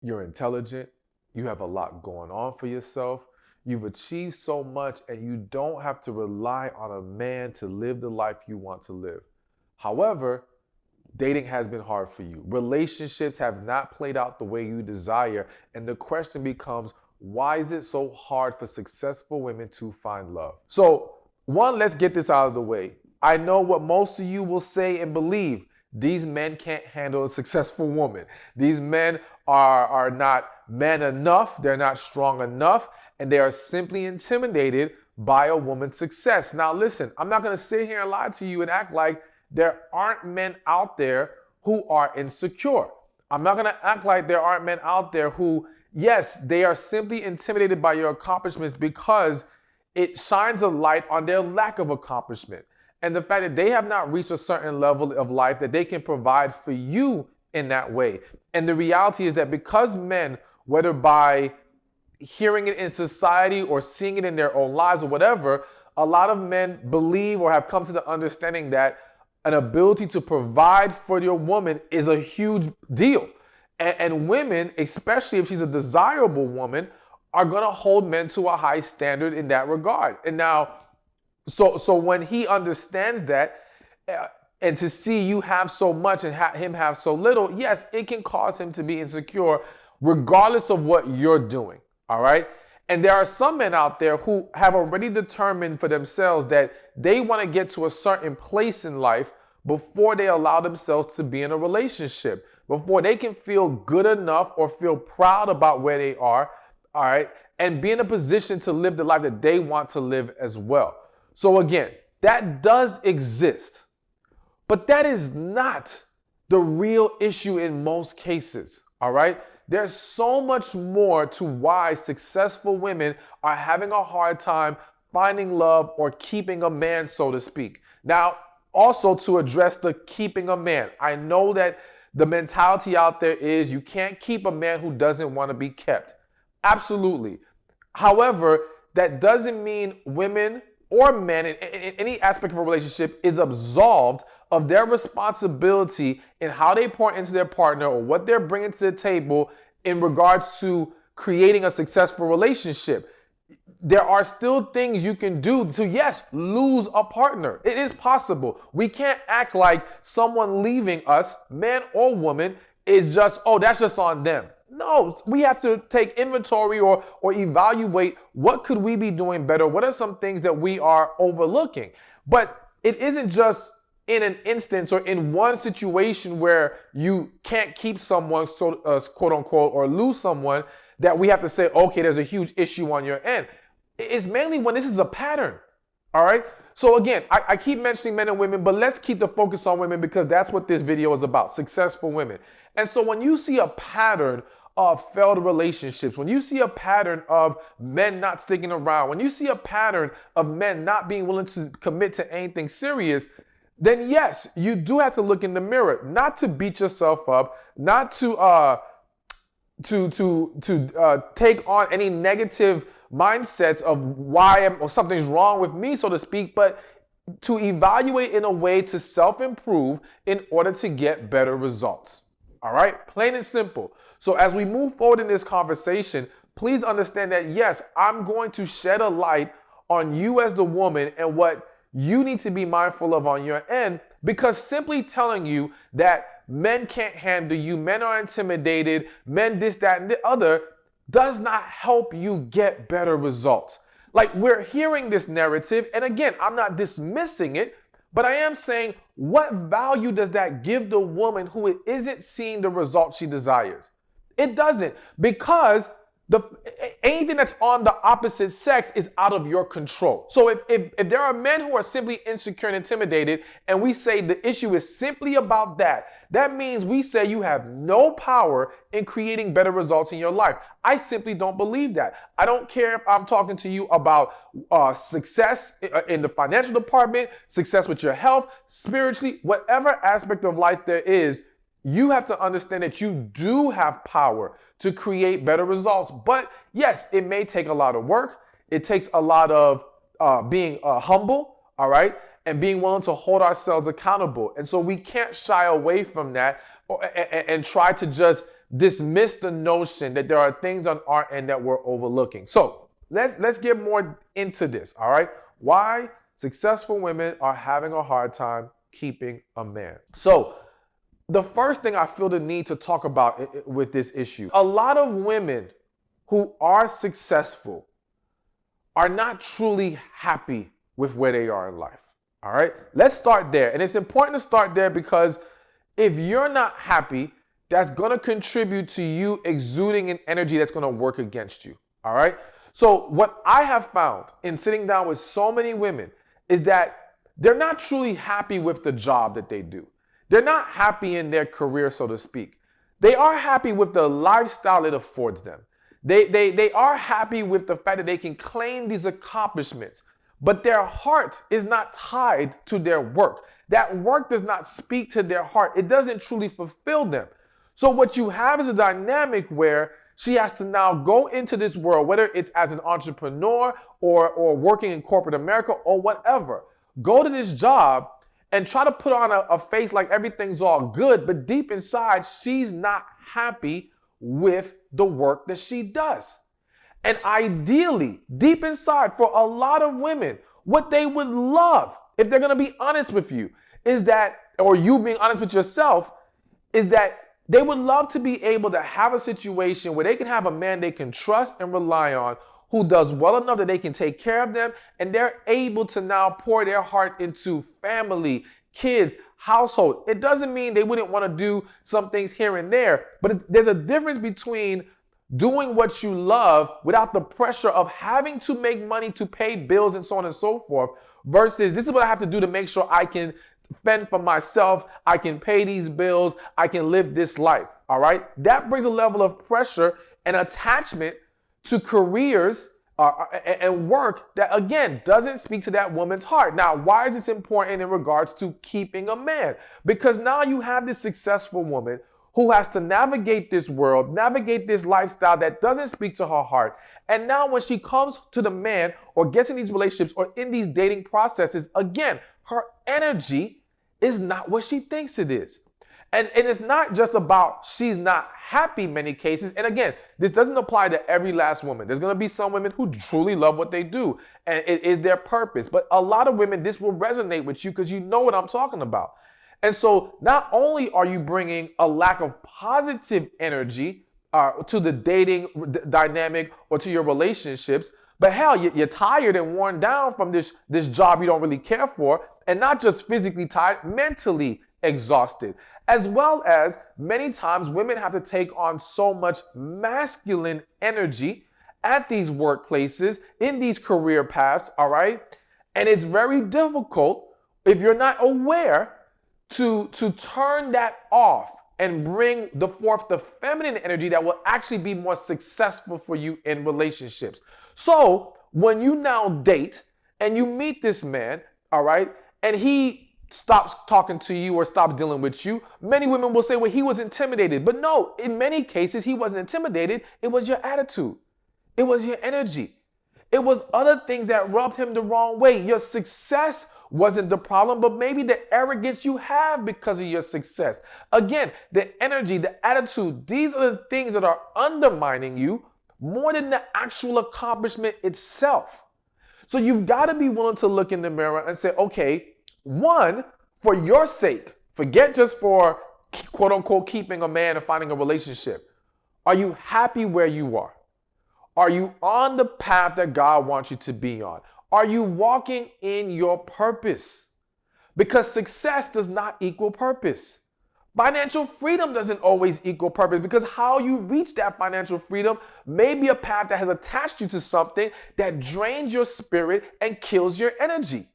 You're intelligent. You have a lot going on for yourself. You've achieved so much, and you don't have to rely on a man to live the life you want to live. However, dating has been hard for you. Relationships have not played out the way you desire. And the question becomes, why is it so hard for successful women to find love? So, one, let's get this out of the way. I know what most of you will say and believe. These men can't handle a successful woman. These men are not men enough. They're not strong enough. And they are simply intimidated by a woman's success. Now, listen, I'm not going to sit here and lie to you and act like there aren't men out there who are insecure. I'm not going to act like there aren't men out there who, yes, they are simply intimidated by your accomplishments because it shines a light on their lack of accomplishment and the fact that they have not reached a certain level of life that they can provide for you in that way. And the reality is that because men, whether by hearing it in society or seeing it in their own lives or whatever, a lot of men believe or have come to the understanding that an ability to provide for your woman is a huge deal. And women, especially if she's a desirable woman, are going to hold men to a high standard in that regard. And now, so when he understands that, and to see you have so much and him have so little, yes, it can cause him to be insecure regardless of what you're doing. All right. And there are some men out there who have already determined for themselves that they want to get to a certain place in life before they allow themselves to be in a relationship, before they can feel good enough or feel proud about where they are. All right. And be in a position to live the life that they want to live as well. So again, that does exist, but that is not the real issue in most cases. All right. There's so much more to why successful women are having a hard time finding love or keeping a man, so to speak. Now, also to address the keeping a man, I know that the mentality out there is you can't keep a man who doesn't want to be kept. Absolutely. However, that doesn't mean women or men in any aspect of a relationship is absolved of their responsibility in how they pour into their partner or what they're bringing to the table in regards to creating a successful relationship. There are still things you can do to, yes, lose a partner. It is possible. We can't act like someone leaving us, man or woman, is just, oh, that's just on them. No, we have to take inventory or evaluate what could we be doing better? What are some things that we are overlooking? But it isn't just in an instance or in one situation where you can't keep someone, so quote unquote, or lose someone that we have to say, okay, there's a huge issue on your end. It's mainly when this is a pattern. All right. So again, I keep mentioning men and women, but let's keep the focus on women because that's what this video is about, successful women. And so when you see a pattern of failed relationships, when you see a pattern of men not sticking around, when you see a pattern of men not being willing to commit to anything serious, then yes, you do have to look in the mirror, not to beat yourself up, not to take on any negative mindsets of why or something's wrong with me, so to speak, but to evaluate in a way to self-improve in order to get better results. All right, plain and simple. So as we move forward in this conversation, please understand that yes, I'm going to shed a light on you as the woman and what you need to be mindful of on your end, because simply telling you that men can't handle you, men are intimidated, men this, that, and the other does not help you get better results. Like, we're hearing this narrative, and again, I'm not dismissing it, but I am saying, what value does that give the woman who isn't seeing the results she desires? It doesn't, because anything that's on the opposite sex is out of your control. So if there are men who are simply insecure and intimidated, and we say the issue is simply about that, that means we say you have no power in creating better results in your life. I simply don't believe that. I don't care if I'm talking to you about success in the financial department, success with your health, spiritually, whatever aspect of life there is, you have to understand that you do have power to create better results. But yes, it may take a lot of work. It takes a lot of being humble, all right, and being willing to hold ourselves accountable. And so we can't shy away from that and try to just dismiss the notion that there are things on our end that we're overlooking. So let's get more into this, all right? Why successful women are having a hard time keeping a man. So the first thing I feel the need to talk about with this issue, a lot of women who are successful are not truly happy with where they are in life. All right, let's start there. And it's important to start there because if you're not happy, that's going to contribute to you exuding an energy that's going to work against you. All right. So what I have found in sitting down with so many women is that they're not truly happy with the job that they do. They're not happy in their career, so to speak. They are happy with the lifestyle it affords them. They are happy with the fact that they can claim these accomplishments, but their heart is not tied to their work. That work does not speak to their heart. It doesn't truly fulfill them. So what you have is a dynamic where she has to now go into this world, whether it's as an entrepreneur or working in corporate America or whatever, go to this job and try to put on a face like everything's all good, but deep inside, she's not happy with the work that she does. And ideally, deep inside, for a lot of women, what they would love, if they're going to be honest with you, is that, or you being honest with yourself, is that they would love to be able to have a situation where they can have a man they can trust and rely on who does well enough that they can take care of them, and they're able to now pour their heart into family, kids, household. It doesn't mean they wouldn't want to do some things here and there, but there's a difference between doing what you love without the pressure of having to make money to pay bills and so on and so forth, versus this is what I have to do to make sure I can fend for myself, I can pay these bills, I can live this life, all right? That brings a level of pressure and attachment to careers and work that, again, doesn't speak to that woman's heart. Now, why is this important in regards to keeping a man? Because now you have this successful woman who has to navigate this world, navigate this lifestyle that doesn't speak to her heart. And now when she comes to the man or gets in these relationships or in these dating processes, again, her energy is not what she thinks it is. And it's not just about she's not happy in many cases. And again, this doesn't apply to every last woman. There's going to be some women who truly love what they do and it is their purpose. But a lot of women, this will resonate with you because you know what I'm talking about. And so not only are you bringing a lack of positive energy to the dating dynamic or to your relationships, but hell, you're tired and worn down from this job you don't really care for, and not just physically tired, mentally exhausted, as well as many times women have to take on so much masculine energy at these workplaces, in these career paths, all right? And it's very difficult if you're not aware to turn that off and bring forth the feminine energy that will actually be more successful for you in relationships. So when you now date and you meet this man, all right, and he stops talking to you or stops dealing with you, many women will say, well, he was intimidated. But no, in many cases, he wasn't intimidated. It was your attitude. It was your energy. It was other things that rubbed him the wrong way. Your success wasn't the problem, but maybe the arrogance you have because of your success. Again, the energy, the attitude, these are the things that are undermining you more than the actual accomplishment itself. So you've got to be willing to look in the mirror and say, okay, one, for your sake, forget just for quote unquote keeping a man and finding a relationship. Are you happy where you are? Are you on the path that God wants you to be on? Are you walking in your purpose? Because success does not equal purpose. Financial freedom doesn't always equal purpose, because how you reach that financial freedom may be a path that has attached you to something that drains your spirit and kills your energy.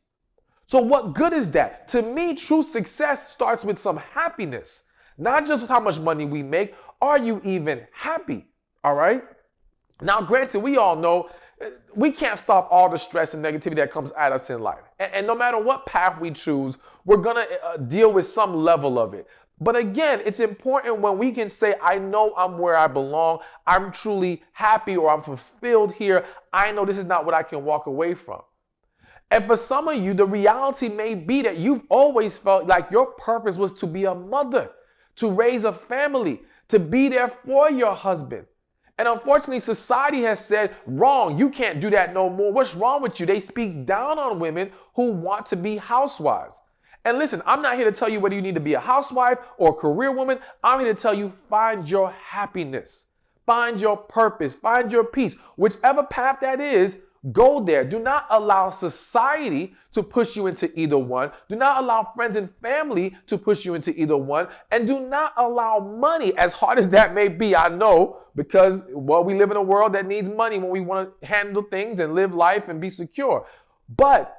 So what good is that? To me, true success starts with some happiness, not just with how much money we make. Are you even happy? All right. Now, granted, we all know we can't stop all the stress and negativity that comes at us in life. And no matter what path we choose, we're going to deal with some level of it. But again, it's important when we can say, I know I'm where I belong. I'm truly happy, or I'm fulfilled here. I know this is not what I can walk away from. And for some of you, the reality may be that you've always felt like your purpose was to be a mother, to raise a family, to be there for your husband. And unfortunately, society has said, wrong, you can't do that no more. What's wrong with you? They speak down on women who want to be housewives. And listen, I'm not here to tell you whether you need to be a housewife or a career woman. I'm here to tell you, find your happiness, find your purpose, find your peace. Whichever path that is, go there. Do not allow society to push you into either one. Do not allow friends and family to push you into either one. And do not allow money, as hard as that may be, I know, because, well, we live in a world that needs money when we want to handle things and live life and be secure. But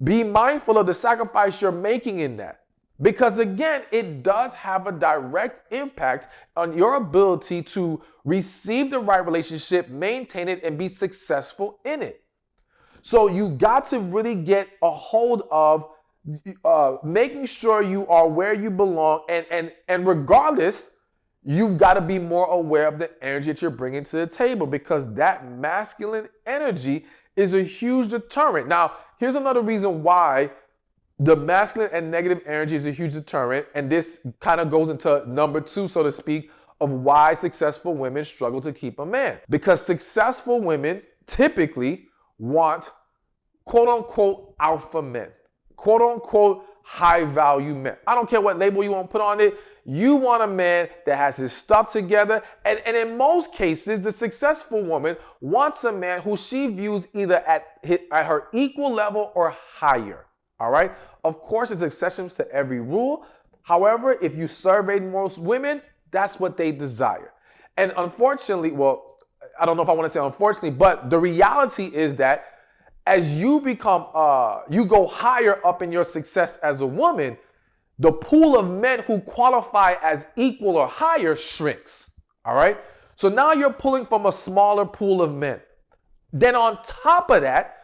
be mindful of the sacrifice you're making in that. Because again, it does have a direct impact on your ability to receive the right relationship, maintain it, and be successful in it. So you got to really get a hold of making sure you are where you belong. And regardless, you've got to be more aware of the energy that you're bringing to the table, because that masculine energy is a huge deterrent. Now, here's another reason why the masculine and negative energy is a huge deterrent. And this kind of goes into number 2, so to speak, of why successful women struggle to keep a man. Because successful women typically want quote unquote alpha men, quote unquote high value men. I don't care what label you want to put on it. You want a man that has his stuff together. And in most cases, the successful woman wants a man who she views either at her equal level or higher. All right. Of course, there's exceptions to every rule. However, if you surveyed most women, that's what they desire. And unfortunately, well, I don't know if I want to say unfortunately, but the reality is that as you become, you go higher up in your success as a woman, the pool of men who qualify as equal or higher shrinks. All right. So now you're pulling from a smaller pool of men. Then on top of that,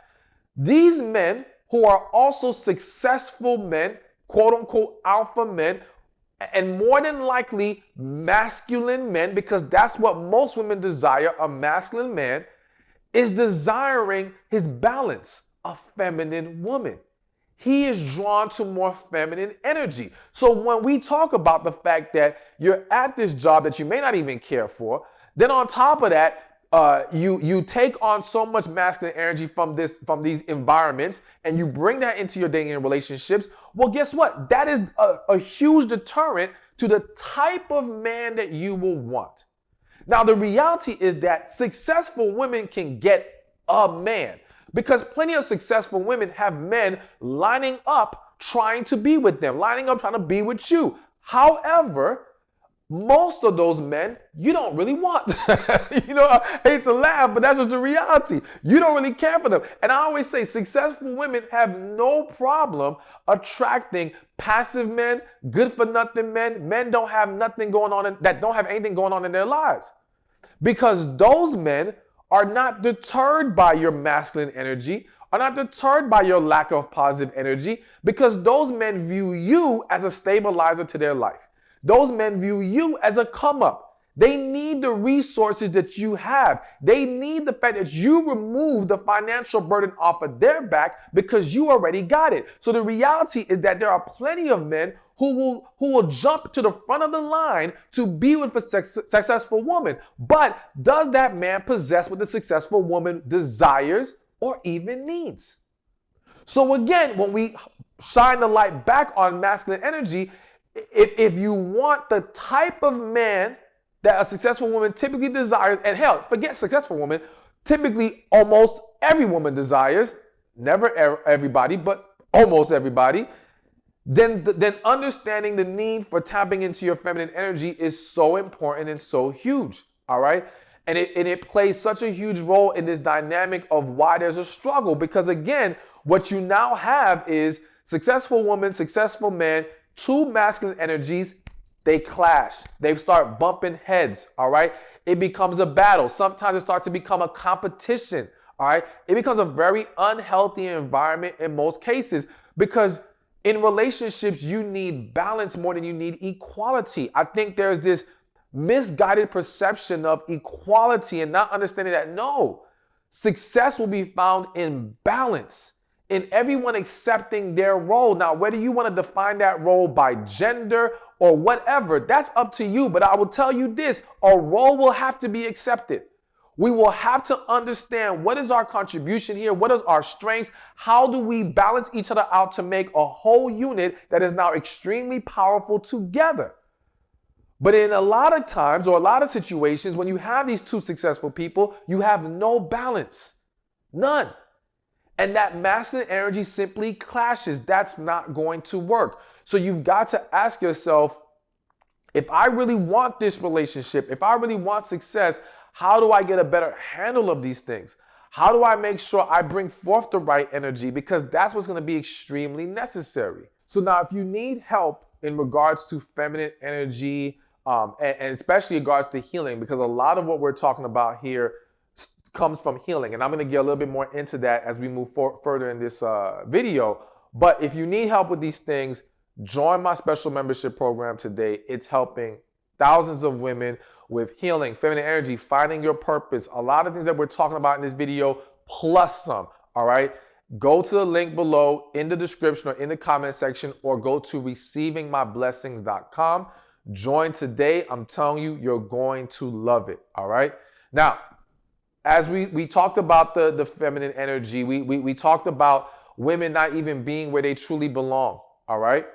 these men who are also successful men, quote unquote alpha men, and more than likely masculine men, because that's what most women desire, a masculine man, is desiring his balance, a feminine woman. He is drawn to more feminine energy. So when we talk about the fact that you're at this job that you may not even care for, then on top of that, you take on so much masculine energy from these environments, and you bring that into your dating and relationships. Well, guess what? That is a huge deterrent to the type of man that you will want. Now, the reality is that successful women can get a man, because plenty of successful women have men lining up trying to be with them, lining up trying to be with you. However, most of those men you don't really want. I hate to laugh, but that's just the reality. You don't really care for them. And I always say successful women have no problem attracting passive men, good for nothing men, men don't have nothing going on, that don't have anything going on in their lives. Because those men are not deterred by your masculine energy, are not deterred by your lack of positive energy, because those men view you as a stabilizer to their life. Those men view you as a come up. They need the resources that you have. They need the fact that you remove the financial burden off of their back because you already got it. So the reality is that there are plenty of men who will jump to the front of the line to be with a successful woman. But does that man possess what the successful woman desires or even needs? So again, when we shine the light back on masculine energy, if you want the type of man that a successful woman typically desires, and hell, forget successful woman, typically almost every woman desires, never everybody, but almost everybody, then understanding the need for tapping into your feminine energy is so important and so huge, all right? And it plays such a huge role in this dynamic of why there's a struggle, because again, what you now have is successful woman, successful man, two masculine energies, they clash. They start bumping heads, all right? It becomes a battle. Sometimes it starts to become a competition, all right? It becomes a very unhealthy environment in most cases, because in relationships, you need balance more than you need equality. I think there's this misguided perception of equality and not understanding that, no, success will be found in balance, in everyone accepting their role. Now, whether you want to define that role by gender or whatever, that's up to you. But I will tell you this, a role will have to be accepted. We will have to understand what is our contribution here, what is our strengths, how do we balance each other out to make a whole unit that is now extremely powerful together. But in a lot of times or a lot of situations, when you have these two successful people, you have no balance, none. And that masculine energy simply clashes. That's not going to work. So you've got to ask yourself, if I really want this relationship, if I really want success, how do I get a better handle of these things? How do I make sure I bring forth the right energy? Because that's what's going to be extremely necessary. So now if you need help in regards to feminine energy, and especially in regards to healing, because a lot of what we're talking about here comes from healing. And I'm going to get a little bit more into that as we move further in this video. But if you need help with these things, join my special membership program today. It's helping thousands of women with healing, feminine energy, finding your purpose, a lot of things that we're talking about in this video, plus some, all right? Go to the link below in the description or in the comment section, or go to receivingmyblessings.com. Join today. I'm telling you, you're going to love it, all right? Now, as we talked about the feminine energy, we talked about women not even being where they truly belong, all right?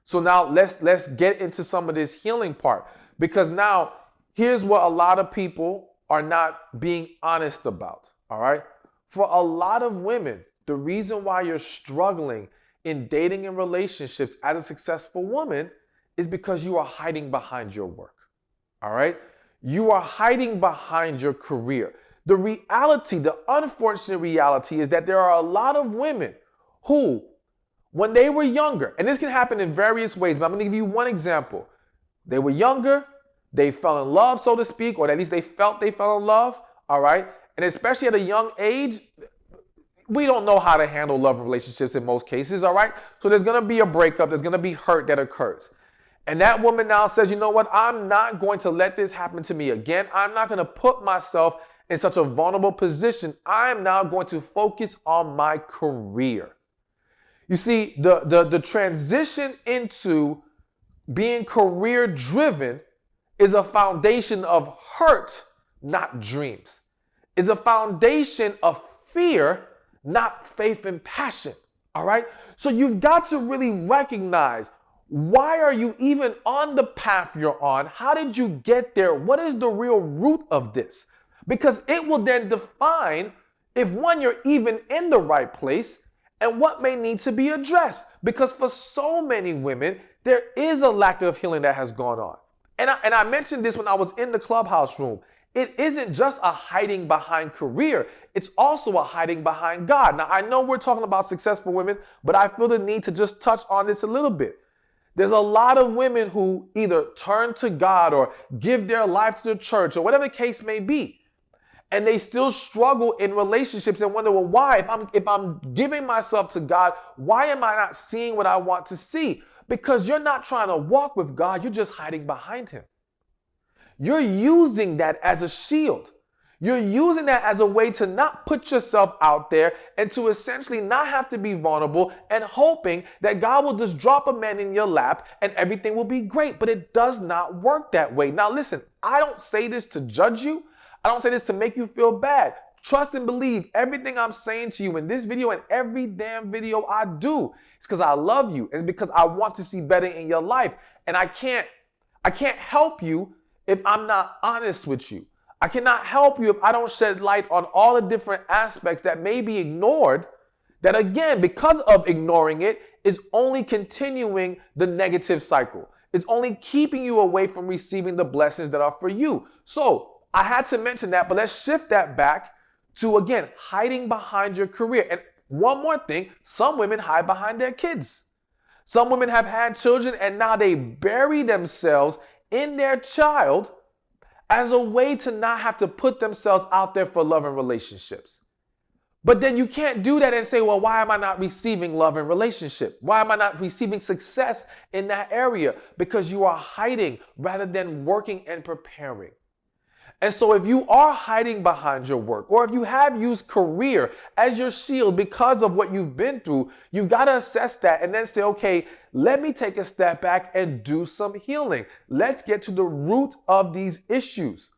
So now let's get into some of this healing part, because now here's what a lot of people are not being honest about, all right? For a lot of women, the reason why you're struggling in dating and relationships as a successful woman is because you are hiding behind your work, all right? You are hiding behind your career. The reality, the unfortunate reality is that there are a lot of women who, when they were younger, and this can happen in various ways, but I'm going to give you one example. They were younger, they fell in love, so to speak, or at least they felt they fell in love, all right? And especially at a young age, we don't know how to handle love relationships in most cases, all right? So there's going to be a breakup, there's going to be hurt that occurs. And that woman now says, you know what? I'm not going to let this happen to me again. I'm not going to put myself in such a vulnerable position. I'm now going to focus on my career. You see, the transition into being career driven is a foundation of hurt, not dreams. It's a foundation of fear, not faith and passion. All right? So you've got to really recognize, why are you even on the path you're on? How did you get there? What is the real root of this? Because it will then define if, one, you're even in the right place, and what may need to be addressed. Because for so many women, there is a lack of healing that has gone on. And I mentioned this when I was in the clubhouse room. It isn't just a hiding behind career. It's also a hiding behind God. Now, I know we're talking about successful women, but I feel the need to just touch on this a little bit. There's a lot of women who either turn to God or give their life to the church or whatever the case may be, and they still struggle in relationships and wonder, well, why? If I'm giving myself to God, why am I not seeing what I want to see? Because you're not trying to walk with God, you're just hiding behind him. You're using that as a shield. You're using that as a way to not put yourself out there and to essentially not have to be vulnerable and hoping that God will just drop a man in your lap and everything will be great. But it does not work that way. Now, listen, I don't say this to judge you. I don't say this to make you feel bad. Trust and believe everything I'm saying to you in this video and every damn video I do. It's because I love you. It's because I want to see better in your life. And I can't help you if I'm not honest with you. I cannot help you if I don't shed light on all the different aspects that may be ignored, that again, because of ignoring it, is only continuing the negative cycle. It's only keeping you away from receiving the blessings that are for you. So I had to mention that, but let's shift that back to, again, hiding behind your career. And one more thing, some women hide behind their kids. Some women have had children and now they bury themselves in their child as a way to not have to put themselves out there for love and relationships. But then you can't do that and say, well, why am I not receiving love and relationship? Why am I not receiving success in that area? Because you are hiding rather than working and preparing. And so if you are hiding behind your work, or if you have used career as your shield because of what you've been through, you've got to assess that and then say, okay, let me take a step back and do some healing. Let's get to the root of these issues.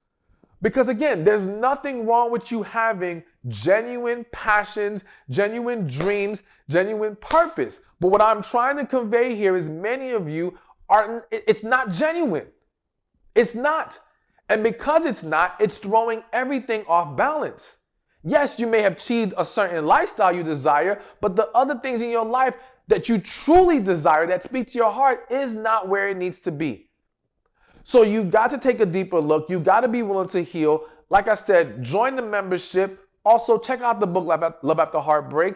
Because again, there's nothing wrong with you having genuine passions, genuine dreams, genuine purpose. But what I'm trying to convey here is many of you it's not genuine. It's not. And because it's not, it's throwing everything off balance. Yes, you may have achieved a certain lifestyle you desire, but the other things in your life that you truly desire, that speak to your heart, is not where it needs to be. So you got to take a deeper look. You got to be willing to heal. Like I said, join the membership. Also, check out the book, Love After Heartbreak.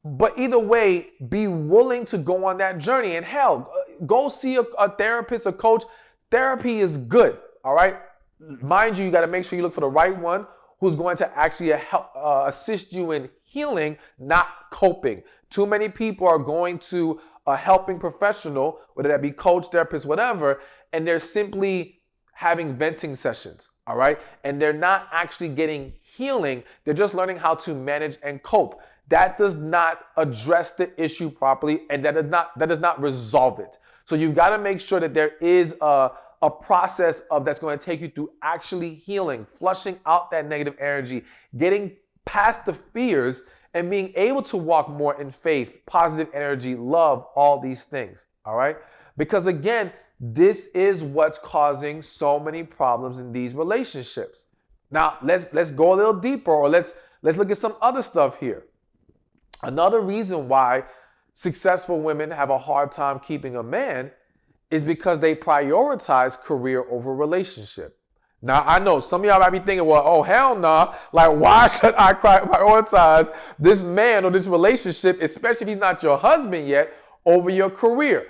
But either way, be willing to go on that journey. And hell, go see a therapist, a coach. Therapy is good, all right? Mind you, you got to make sure you look for the right one who's going to actually help assist you in healing, not coping. Too many people are going to a helping professional, whether that be coach, therapist, whatever, and they're simply having venting sessions, all right? And they're not actually getting healing. They're just learning how to manage and cope. That does not address the issue properly, and that does not resolve it. So you've got to make sure that there is a process that's going to take you through actually healing, flushing out that negative energy, getting past the fears, and being able to walk more in faith, positive energy, love, all these things, all right? Because again, this is what's causing so many problems in these relationships. Now, let's go a little deeper, or let's look at some other stuff here. Another reason why successful women have a hard time keeping a man is because they prioritize career over relationship. Now, I know some of y'all might be thinking, well, oh, hell nah. Like, why should I prioritize this man or this relationship, especially if he's not your husband yet, over your career?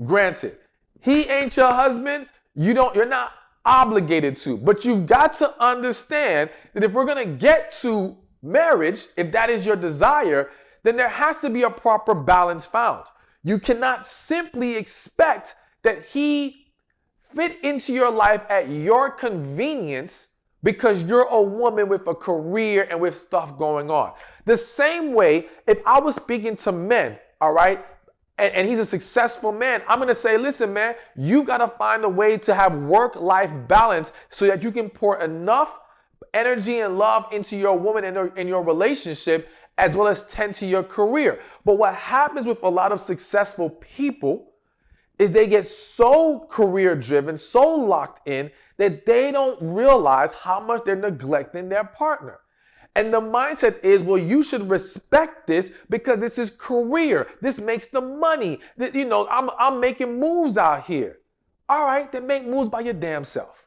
Granted, he ain't your husband. You're not obligated to. But you've got to understand that if we're going to get to marriage, if that is your desire, then there has to be a proper balance found. You cannot simply expect that he fit into your life at your convenience because you're a woman with a career and with stuff going on. The same way, if I was speaking to men, all right, and he's a successful man, I'm going to say, listen, man, you got to find a way to have work-life balance so that you can pour enough energy and love into your woman and in your relationship, as well as tend to your career. But what happens with a lot of successful people is they get so career driven, so locked in, that they don't realize how much they're neglecting their partner. And the mindset is, well, you should respect this because this is career. This makes the money. You know, I'm making moves out here. All right, then make moves by your damn self.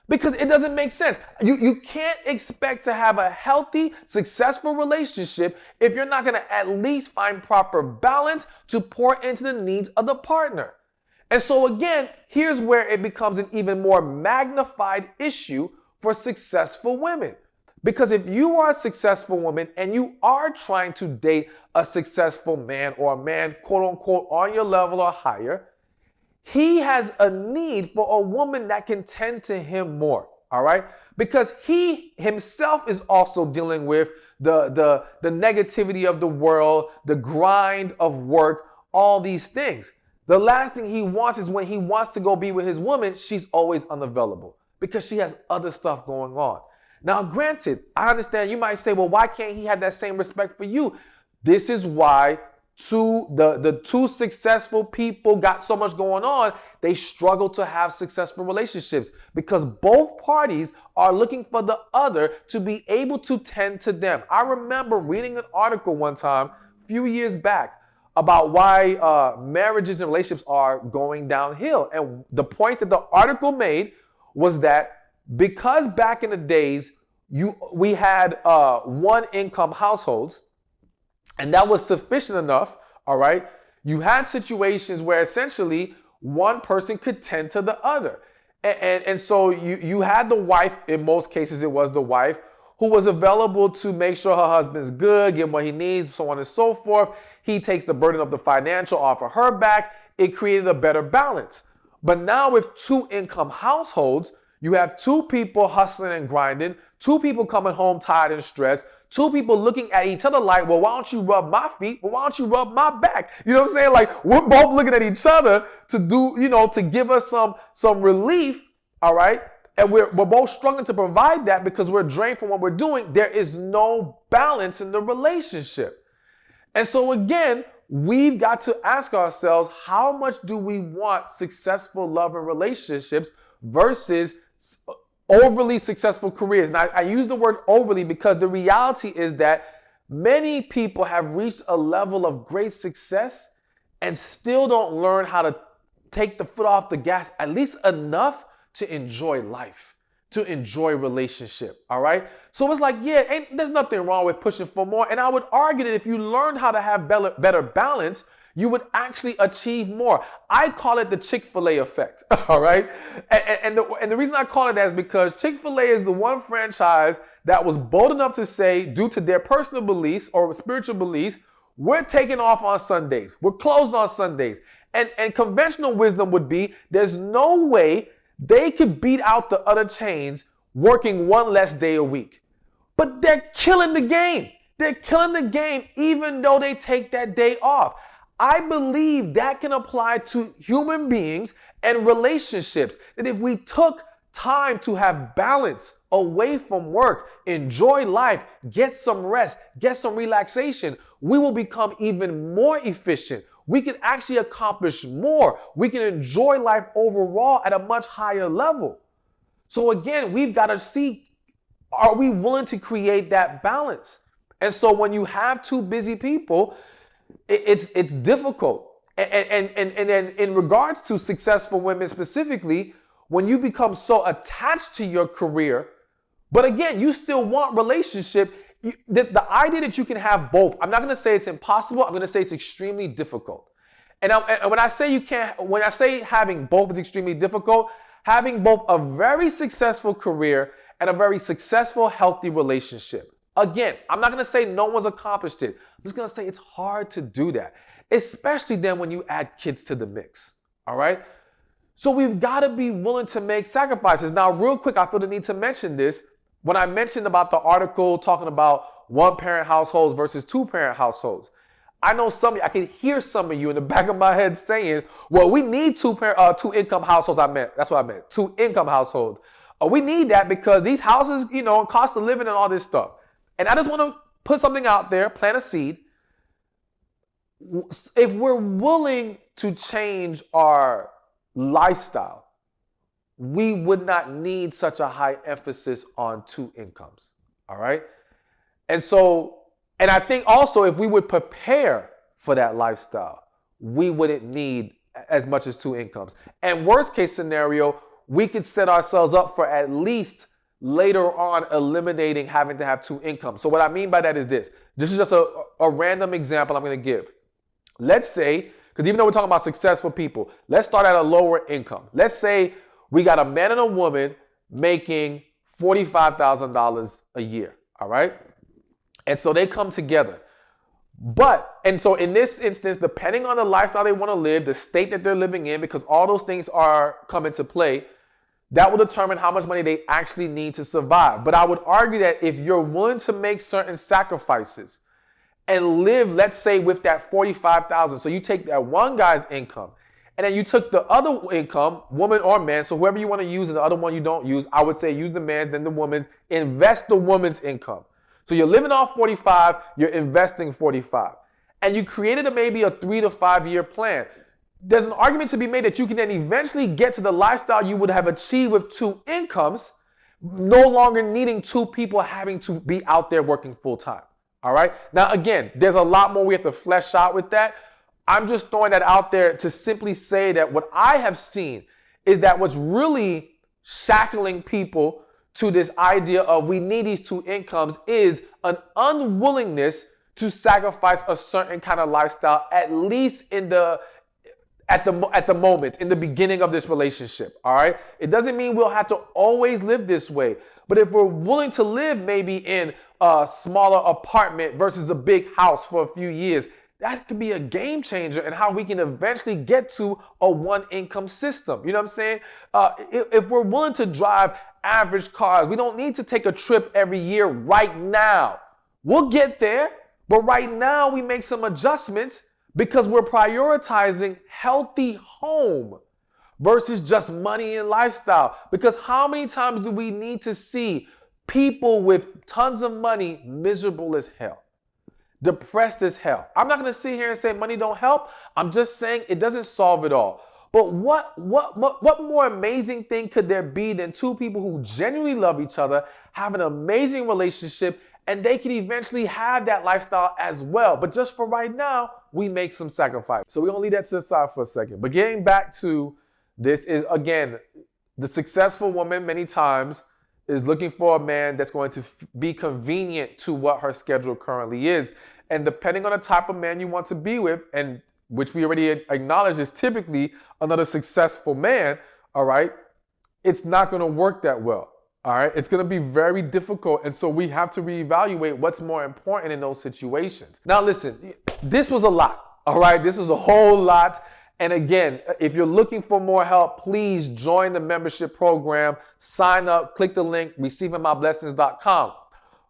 Because it doesn't make sense. You can't expect to have a healthy, successful relationship if you're not going to at least find proper balance to pour into the needs of the partner. And so again, here's where it becomes an even more magnified issue for successful women. Because if you are a successful woman and you are trying to date a successful man, or a man, quote unquote, on your level or higher, he has a need for a woman that can tend to him more, all right? Because he himself is also dealing with the negativity of the world, the grind of work, all these things. The last thing he wants is when he wants to go be with his woman, she's always unavailable because she has other stuff going on. Now, granted, I understand you might say, well, why can't he have that same respect for you? This is why the two successful people got so much going on. They struggle to have successful relationships because both parties are looking for the other to be able to tend to them. I remember reading an article one time, a few years back, about why marriages and relationships are going downhill. And the point that the article made was that because back in the days, we had one income households, and that was sufficient enough, all right? You had situations where essentially one person could tend to the other. And so you had the wife, in most cases it was the wife, who was available to make sure her husband's good, give him what he needs, so on and so forth. He takes the burden of the financial off of her back. It created a better balance. But now with two income households, You have two people hustling and grinding, two people coming home tired and stressed, two people looking at each other like, well, why don't you rub my feet? Well, why don't you rub my back? You know what I'm saying? Like, we're both looking at each other to do, to give us some relief, all right? And we're both struggling to provide that because we're drained from what we're doing. There is no balance in the relationship. And so again, we've got to ask ourselves, how much do we want successful love and relationships versus overly successful careers? And I use the word overly because the reality is that many people have reached a level of great success and still don't learn how to take the foot off the gas, at least enough to enjoy life, to enjoy relationship, all right? So it's like, yeah, there's nothing wrong with pushing for more. And I would argue that if you learn how to have better balance, you would actually achieve more. I call it the Chick-fil-A effect, all right? And the reason I call it that is because Chick-fil-A is the one franchise that was bold enough to say, due to their personal beliefs or spiritual beliefs, we're taking off on Sundays. We're closed on Sundays. And conventional wisdom would be, there's no way they could beat out the other chains working one less day a week. But they're killing the game. They're killing the game even though they take that day off. I believe that can apply to human beings and relationships. That if we took time to have balance away from work, enjoy life, get some rest, get some relaxation, we will become even more efficient. We can actually accomplish more. We can enjoy life overall at a much higher level. So again, we've got to see, are we willing to create that balance? And so when you have two busy people, it's difficult. And then in regards to successful women specifically, when you become so attached to your career, but again, you still want relationship, the idea that you can have both, I'm not going to say it's impossible. I'm going to say it's extremely difficult. And when I say having both is extremely difficult, having both a very successful career and a very successful, healthy relationship. Again, I'm not going to say no one's accomplished it. I'm just going to say it's hard to do that, especially then when you add kids to the mix. All right. So we've got to be willing to make sacrifices. Now, real quick, I feel the need to mention this. When I mentioned about the article talking about one-parent households versus two-parent households, I know I can hear some of you in the back of my head saying, well, we need two-income households. That's what I meant, two-income households. We need that because these houses, cost of living and all this stuff. And I just want to put something out there, plant a seed. If we're willing to change our lifestyle, we would not need such a high emphasis on two incomes. All right. And I think also if we would prepare for that lifestyle, we wouldn't need as much as two incomes. And worst case scenario, we could set ourselves up for at least later on eliminating having to have two incomes. So what I mean by that is this. This is just a random example I'm going to give. Let's say, because even though we're talking about successful people, let's start at a lower income. Let's say we got a man and a woman making $45,000 a year, all right? And so they come together. And so in this instance, depending on the lifestyle they want to live, the state that they're living in, because all those things come into play, that will determine how much money they actually need to survive. But I would argue that if you're willing to make certain sacrifices and live, let's say, with that $45,000, so you take that one guy's income, and then you took the other income, woman or man, so whoever you want to use and the other one you don't use, I would say use the man's and the woman's, invest the woman's income. So you're living off 45, you're investing 45. And you created maybe a 3 to 5 year plan. There's an argument to be made that you can then eventually get to the lifestyle you would have achieved with two incomes, no longer needing two people having to be out there working full time. All right. Now, again, there's a lot more we have to flesh out with that. I'm just throwing that out there to simply say that what I have seen is that what's really shackling people to this idea of we need these two incomes is an unwillingness to sacrifice a certain kind of lifestyle, at least at the moment, in the beginning of this relationship. All right. It doesn't mean we'll have to always live this way. But if we're willing to live maybe in a smaller apartment versus a big house for a few years, that could be a game changer in how we can eventually get to a one income system. You know what I'm saying? If we're willing to drive average cars, we don't need to take a trip every year right now. We'll get there, but right now we make some adjustments because we're prioritizing healthy home versus just money and lifestyle. Because how many times do we need to see people with tons of money miserable as hell? Depressed as hell. I'm not going to sit here and say money don't help. I'm just saying it doesn't solve it all. But what more amazing thing could there be than two people who genuinely love each other, have an amazing relationship, and they can eventually have that lifestyle as well. But just for right now, we make some sacrifice. So we're going to leave that to the side for a second. But getting back to this is, again, the successful woman many times is looking for a man that's going to be convenient to what her schedule currently is. And depending on the type of man you want to be with, and which we already acknowledged is typically another successful man, all right, it's not going to work that well, all right? It's going to be very difficult. And so we have to reevaluate what's more important in those situations. Now, listen, this was a lot, all right? This was a whole lot. And again, if you're looking for more help, please join the membership program, sign up, click the link, receivingmyblessings.com.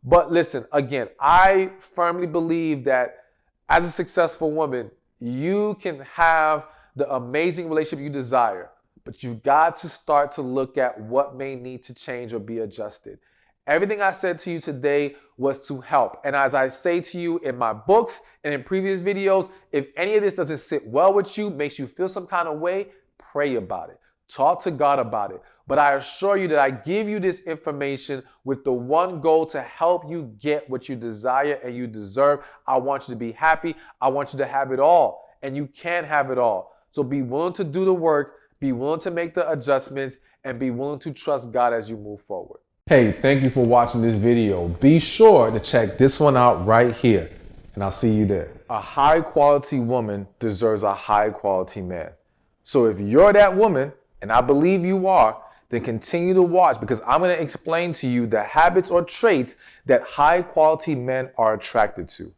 But listen, again, I firmly believe that as a successful woman, you can have the amazing relationship you desire, but you've got to start to look at what may need to change or be adjusted. Everything I said to you today was to help. And as I say to you in my books and in previous videos, if any of this doesn't sit well with you, makes you feel some kind of way, pray about it. Talk to God about it. But I assure you that I give you this information with the one goal to help you get what you desire and you deserve. I want you to be happy. I want you to have it all. And you can have it all. So be willing to do the work, be willing to make the adjustments, and be willing to trust God as you move forward. Hey, thank you for watching this video. Be sure to check this one out right here, and I'll see you there. A high quality woman deserves a high quality man. So if you're that woman, and I believe you are, then continue to watch because I'm going to explain to you the habits or traits that high quality men are attracted to.